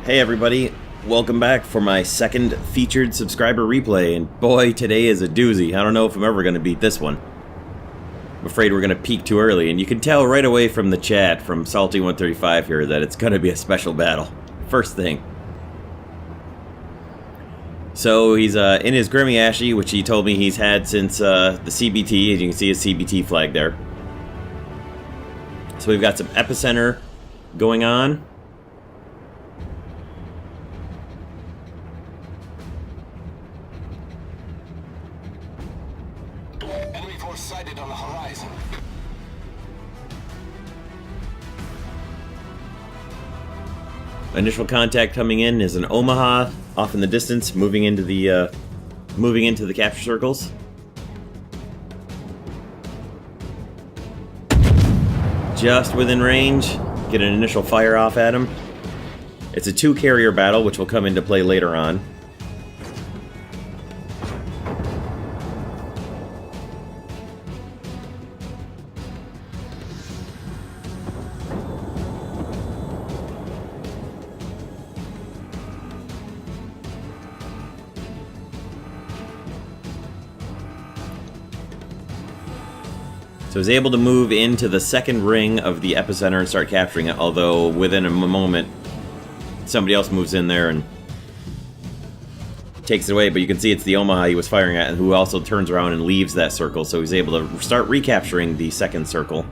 Hey everybody, welcome back for my second featured subscriber replay, and boy, today is a doozy. I don't know if I'm ever going to beat this one. I'm afraid we're going to peak too early, and you can tell right away from the chat from Salty135 here that it's going to be a special battle. First thing. So he's in his Gremyashchy, which he told me he's had since the CBT, as you can see his CBT flag there. So we've got some epicenter going on. Enemy force sighted on the horizon. Initial contact coming in is an Omaha off in the distance, moving into the capture circles. Just within range, get an initial fire off at him. It's a 2-carrier battle, which will come into play later on. So I was able to move into the second ring of the epicenter and start capturing it, although within a moment somebody else moves in there and takes it away. But you can see it's the Omaha he was firing at, and who also turns around and leaves that circle, so he's able to start recapturing the second circle.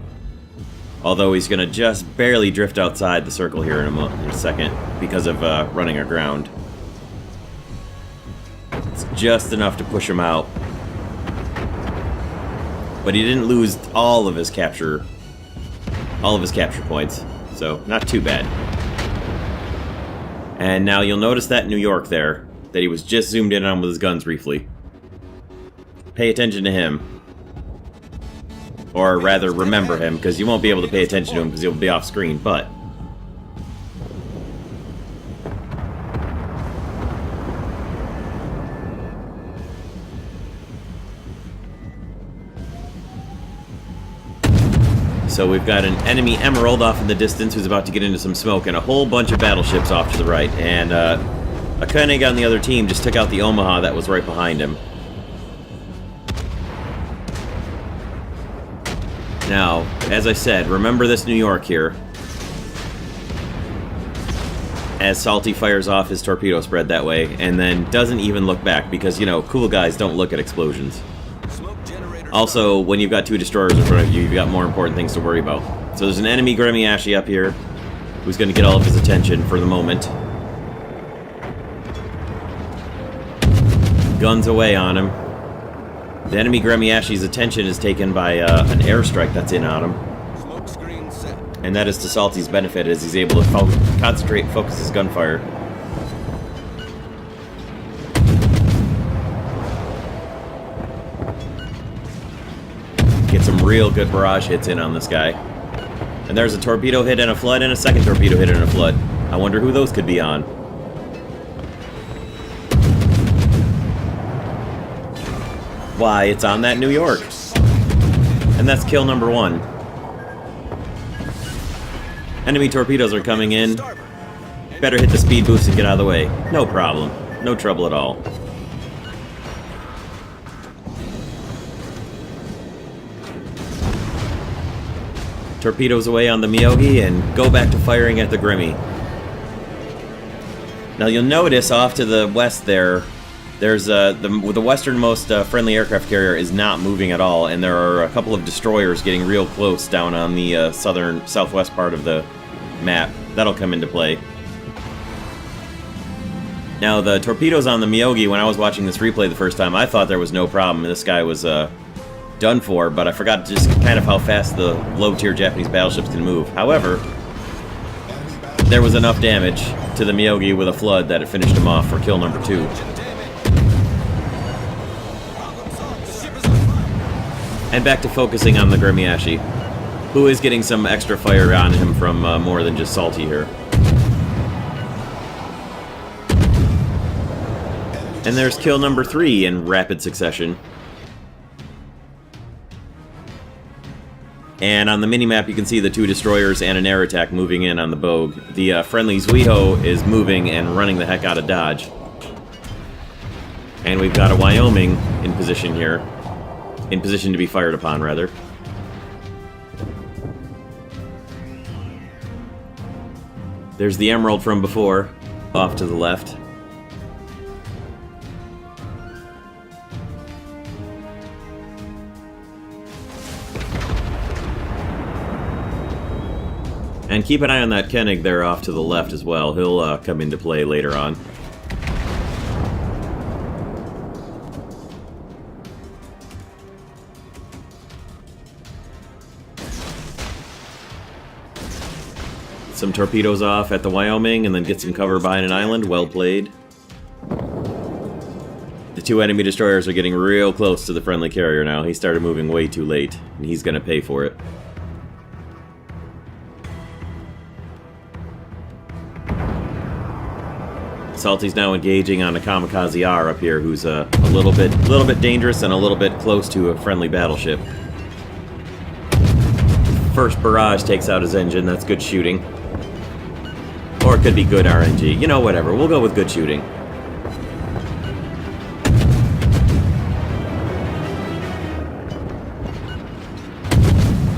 Although he's going to just barely drift outside the circle here in a second because of running aground. It's just enough to push him out. But he didn't lose all of his capture points, so not too bad. And now you'll notice that New York there, that he was just zoomed in on with his guns briefly. Pay attention to him. Or rather, remember him, because you won't be able to pay attention to him because he'll be off screen, but... So we've got an enemy Emerald off in the distance who's about to get into some smoke, and a whole bunch of battleships off to the right. And a Koenig on the other team just took out the Omaha that was right behind him. Now, as I said, remember this New York here. As Salty fires off his torpedo spread that way, and then doesn't even look back, because, you know, cool guys don't look at explosions. Also, when you've got 2 destroyers in front of you, you've got more important things to worry about. So there's an enemy Gremyashchy up here who's going to get all of his attention for the moment. Guns away on him. The enemy Gremyashchy's attention is taken by an airstrike that's in on him. And that is to Salty's benefit, as he's able to concentrate and focus his gunfire. Get some real good barrage hits in on this guy. And there's a torpedo hit and a flood, and a second torpedo hit and a flood. I wonder who those could be on. Why, it's on that New York. And that's kill number 1. Enemy torpedoes are coming in. Better hit the speed boost and get out of the way. No problem. No trouble at all. Torpedoes away on the Miyogi, and go back to firing at the Gremmy. Now you'll notice off to the west there's the westernmost friendly aircraft carrier is not moving at all, and there are a couple of destroyers getting real close down on the southwest part of the map. That'll come into play. Now the torpedoes on the Miyogi, when I was watching this replay the first time, I thought there was no problem. This guy was done for, but I forgot just kind of how fast the low-tier Japanese battleships can move. However, there was enough damage to the Miyogi with a flood that it finished him off for kill number 2. And back to focusing on the Gremyashchy, who is getting some extra fire on him from more than just Salty here. And there's kill number 3 in rapid succession. And on the minimap, you can see the 2 destroyers and an air attack moving in on the Bogue. The friendly Zuiho is moving and running the heck out of dodge. And we've got a Wyoming in position here. In position to be fired upon, rather. There's the Emerald from before, off to the left. And keep an eye on that Koenig there off to the left as well. He'll come into play later on. Some torpedoes off at the Wyoming and then get some cover behind an island. Well played. The 2 enemy destroyers are getting real close to the friendly carrier now. He started moving way too late, and he's going to pay for it. Salty's now engaging on a Kamikaze R up here, who's a little bit dangerous and a little bit close to a friendly battleship. First barrage takes out his engine. That's good shooting. Or it could be good RNG. You know, whatever. We'll go with good shooting.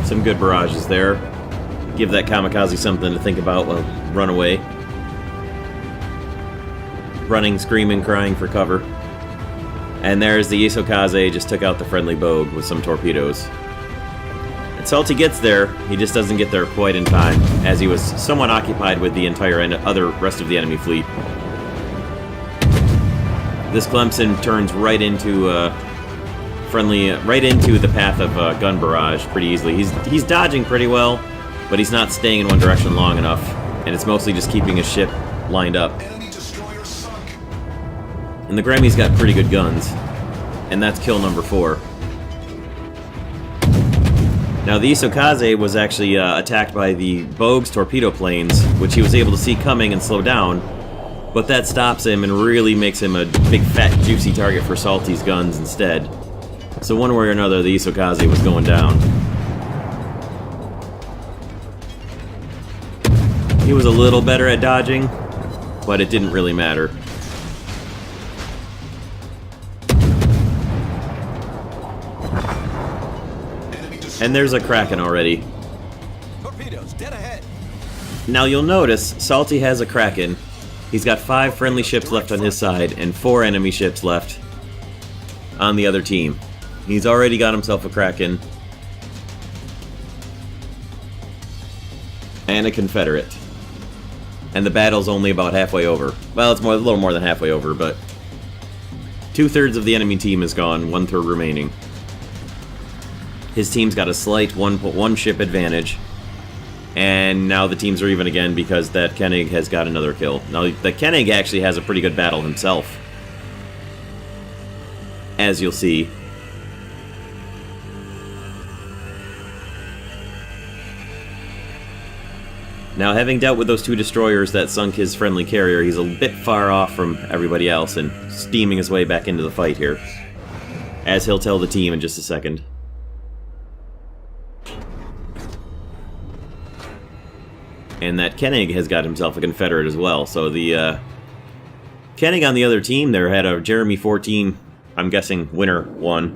Some good barrages there. Give that Kamikaze something to think about while run away. Running, screaming, crying for cover. And there's the Isokaze, just took out the friendly Bogue with some torpedoes. And Salty gets there, he just doesn't get there quite in time, as he was somewhat occupied with the entire rest of the enemy fleet. This Clemson turns right into right into the path of gun barrage pretty easily. He's dodging pretty well, but he's not staying in one direction long enough, and it's mostly just keeping his ship lined up. And the Gremmy's got pretty good guns, and that's kill number 4. Now the Isokaze was actually attacked by the Bogue's torpedo planes, which he was able to see coming and slow down, but that stops him and really makes him a big fat juicy target for Salty's guns instead. So one way or another, the Isokaze was going down. He was a little better at dodging, but it didn't really matter. And there's a Kraken already. Torpedoes, dead ahead. Now you'll notice, Salty has a Kraken. He's got 5 friendly ships left on his side, and 4 enemy ships left on the other team. He's already got himself a Kraken. And a Confederate. And the battle's only about halfway over. Well, it's a little more than halfway over, but 2/3 of the enemy team is gone, 1/3 remaining. His team's got a slight one ship advantage, and now the teams are even again because that Koenig has got another kill. Now, the Koenig actually has a pretty good battle himself, as you'll see. Now, having dealt with those 2 destroyers that sunk his friendly carrier, he's a bit far off from everybody else and steaming his way back into the fight here, as he'll tell the team in just a second. And that Koenig has got himself a Confederate as well. So the Koenig on the other team there had a Jeremy 14, I'm guessing winner 1.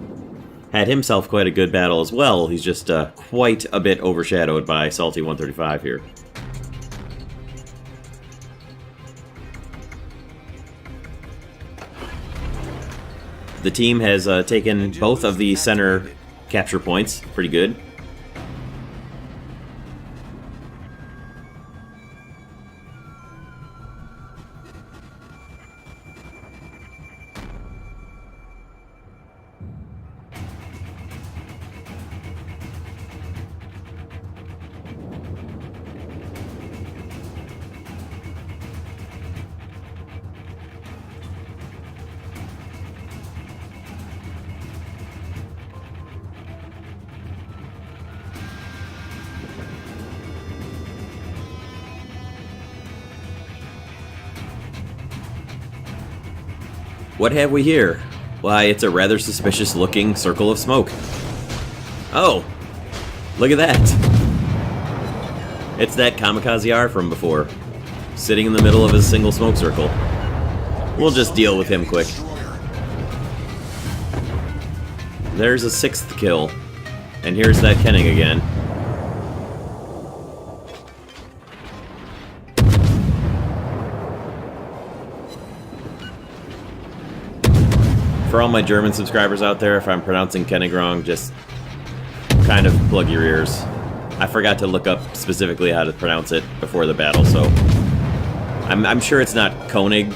Had himself quite a good battle as well. He's just quite a bit overshadowed by Salty135 here. The team has taken both of the center capture points. Pretty good. What have we here? Why, it's a rather suspicious-looking circle of smoke. Oh! Look at that! It's that Kamikaze R from before, sitting in the middle of a single smoke circle. We'll just deal with him quick. There's a 6th kill. And here's that Kenning again. For all my German subscribers out there, if I'm pronouncing Kenning wrong, just kind of plug your ears. I forgot to look up specifically how to pronounce it before the battle, so I'm sure it's not Koenig.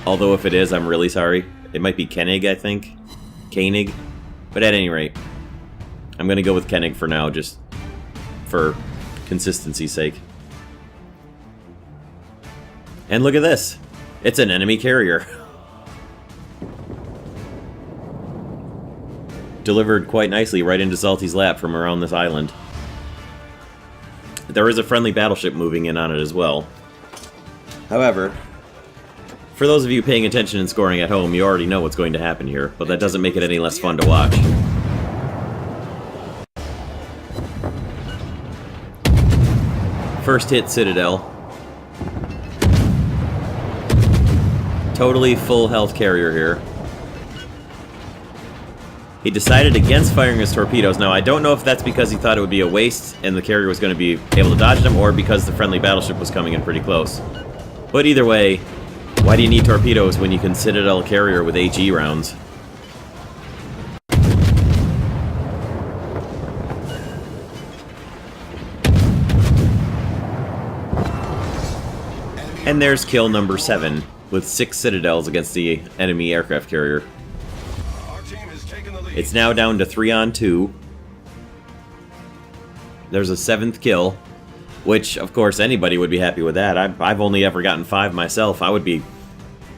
Although if it is, I'm really sorry. It might be Koenig, I think. Koenig. But at any rate, I'm going to go with Koenig for now, just for consistency's sake. And look at this. It's an enemy carrier. Delivered quite nicely right into Salty's lap from around this island. There is a friendly battleship moving in on it as well. However, for those of you paying attention and scoring at home, you already know what's going to happen here, but that doesn't make it any less fun to watch. First hit Citadel. Totally full health carrier here. He decided against firing his torpedoes. Now, I don't know if that's because he thought it would be a waste and the carrier was going to be able to dodge them, or because the friendly battleship was coming in pretty close. But either way, why do you need torpedoes when you can Citadel a carrier with HE rounds? And there's kill number 7, with 6 Citadels against the enemy aircraft carrier. It's now down to 3-on-2. There's a 7th kill, which, of course, anybody would be happy with that. I've only ever gotten 5 myself. I would be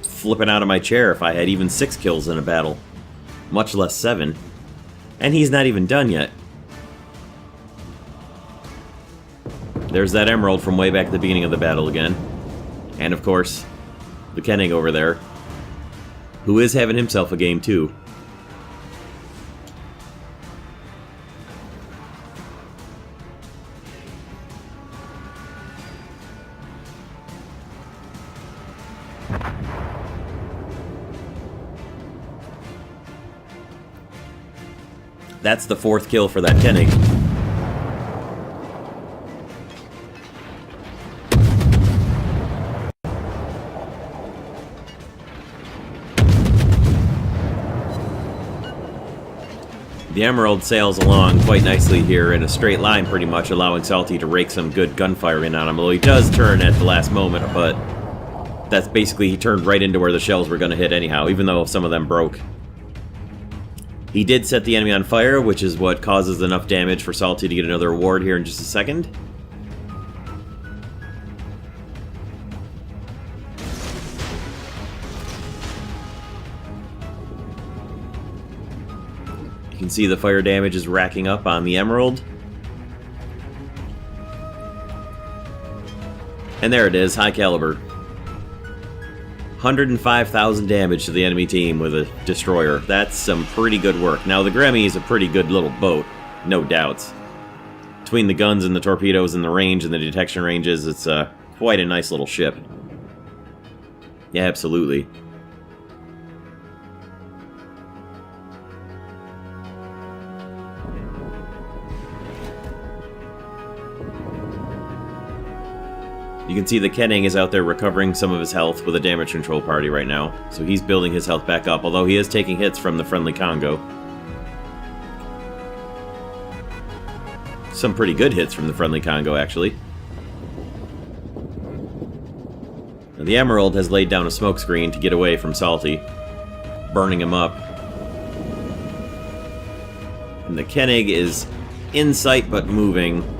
flipping out of my chair if I had even 6 kills in a battle, much less 7. And he's not even done yet. There's that Emerald from way back at the beginning of the battle again. And, of course, the Kenning over there, who is having himself a game, too. That's the 4th kill for that Kenning. The Emerald sails along quite nicely here in a straight line, pretty much, allowing Salty to rake some good gunfire in on him. Although he does turn at the last moment, but that's basically, he turned right into where the shells were going to hit anyhow, even though some of them broke. He did set the enemy on fire, which is what causes enough damage for Salty to get another award here in just a second. You can see the fire damage is racking up on the Emerald. And there it is, high caliber. 105,000 damage to the enemy team with a destroyer. That's some pretty good work. Now, the Gremmy is a pretty good little boat, no doubts. Between the guns and the torpedoes and the range and the detection ranges, it's quite a nice little ship. Yeah, absolutely. You can see the Kenning is out there recovering some of his health with a damage control party right now, so he's building his health back up, although he is taking hits from the friendly Congo. Some pretty good hits from the friendly Congo, actually. Now, the Emerald has laid down a smokescreen to get away from Salty, burning him up. And the Kenning is in sight but moving.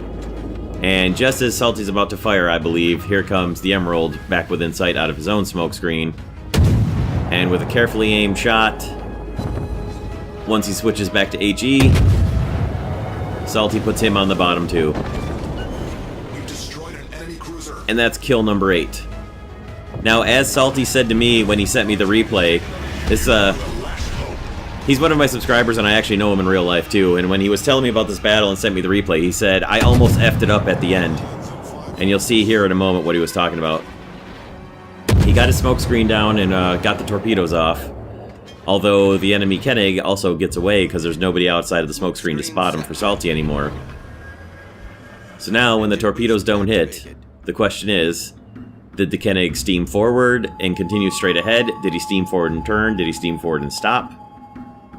And just as Salty's about to fire, I believe, here comes the Emerald back within sight out of his own smokescreen. And with a carefully aimed shot, once he switches back to HE, Salty puts him on the bottom too. We've destroyed an enemy cruiser. And that's kill number 8. Now, as Salty said to me when he sent me the replay, He's one of my subscribers, and I actually know him in real life, too. And when he was telling me about this battle and sent me the replay, he said, I almost effed it up at the end. And you'll see here in a moment what he was talking about. He got his smoke screen down and got the torpedoes off. Although the enemy Koenig also gets away because there's nobody outside of the smoke screen to spot him for Salty anymore. So now, when the torpedoes don't hit, the question is, did the Koenig steam forward and continue straight ahead? Did he steam forward and turn? Did he steam forward and stop?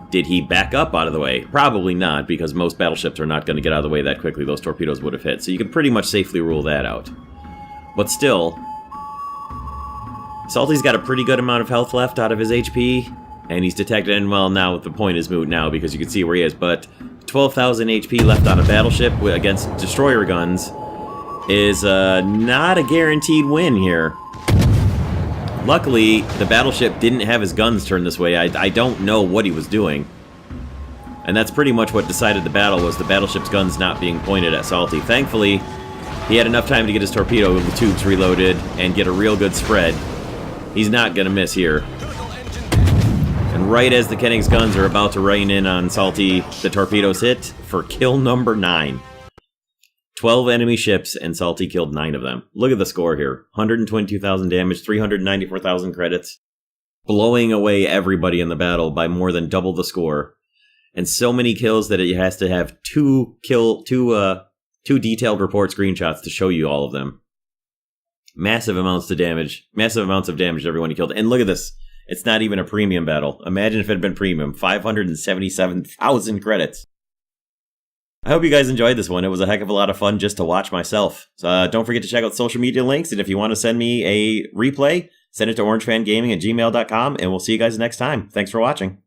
Did he back up out of the way? Probably not, because most battleships are not going to get out of the way that quickly. Those torpedoes would have hit. So you can pretty much safely rule that out. But still, Salty's got a pretty good amount of health left out of his HP, and he's detected, and well, now the point is moot now, because you can see where he is, but 12,000 HP left on a battleship against destroyer guns is not a guaranteed win here. Luckily, the battleship didn't have his guns turned this way. I don't know what he was doing. And that's pretty much what decided the battle, was the battleship's guns not being pointed at Salty. Thankfully, he had enough time to get his torpedo tubes reloaded and get a real good spread. He's not going to miss here. And right as the Koenig's guns are about to rain in on Salty, the torpedoes hit for kill number 9. 12 enemy ships, and Salty killed 9 of them. Look at the score here. 122,000 damage, 394,000 credits. Blowing away everybody in the battle by more than double the score. And so many kills that it has to have two detailed report screenshots to show you all of them. Massive amounts of damage to everyone he killed. And look at this. It's not even a premium battle. Imagine if it had been premium. 577,000 credits. I hope you guys enjoyed this one. It was a heck of a lot of fun just to watch myself. So don't forget to check out social media links, and if you want to send me a replay, send it to orangefangaming@gmail.com, and we'll see you guys next time. Thanks for watching.